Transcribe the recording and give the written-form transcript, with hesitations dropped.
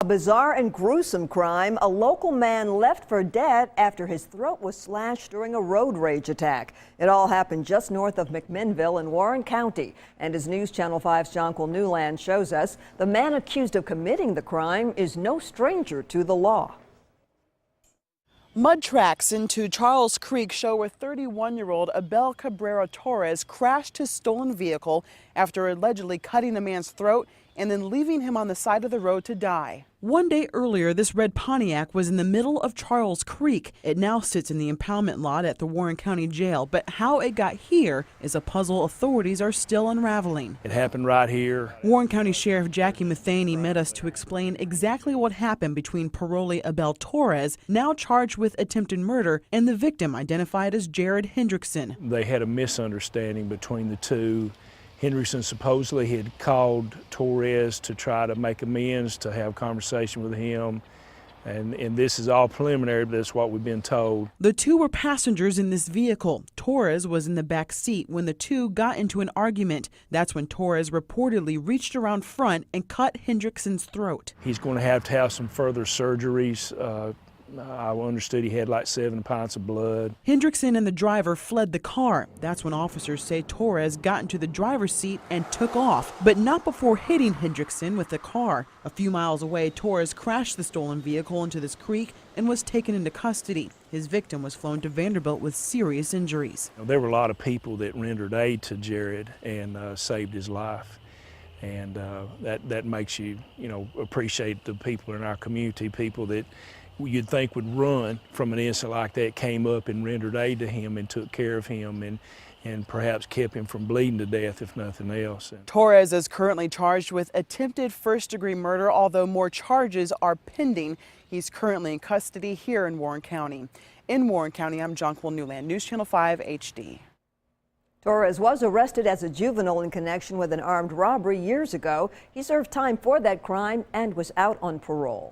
A bizarre and gruesome crime. A local man left for dead after his throat was slashed during a road rage attack. It all happened just north of McMinnville in Warren County. And as News Channel 5's Jonquil Newland shows us, the man accused of committing the crime is no stranger to the law. Mud tracks into Charles Creek show where 31-year-old Abel Cabrera Torres crashed his stolen vehicle after allegedly cutting a man's throat and then leaving him on the side of the road to die. One day earlier, this red Pontiac was in the middle of Charles Creek. It now sits in the impoundment lot at the Warren County Jail, but how it got here is a puzzle authorities are still unraveling. It happened right here. Warren County Sheriff Jackie Matheny met us to explain exactly what happened between parolee Abel Torres, now charged with attempted murder, and the victim identified as Jared Hendrickson. They had a misunderstanding between the two. Hendrickson supposedly had called Torres to try to make amends, to have a conversation with him. And this is all preliminary, but that's what we've been told. The two were passengers in this vehicle. Torres was in the back seat when the two got into an argument. That's when Torres reportedly reached around front and cut Hendrickson's throat. He's going to have some further surgeries. I understood he had like 7 pints of blood. Hendrickson and the driver fled the car. That's when officers say Torres got into the driver's seat and took off, but not before hitting Hendrickson with the car. A few miles away, Torres crashed the stolen vehicle into this creek and was taken into custody. His victim was flown to Vanderbilt with serious injuries. There were a lot of people that rendered aid to Jared and saved his life. And that makes you, appreciate the people in our community, people that you'd think would run from an incident like that, came up and rendered aid to him and took care of him and perhaps kept him from bleeding to death, if nothing else. Torres is currently charged with attempted first-degree murder, although more charges are pending. He's currently in custody here in Warren County. In Warren County, I'm Jonquil Newland, News Channel 5 HD. Torres was arrested as a juvenile in connection with an armed robbery years ago. He served time for that crime and was out on parole.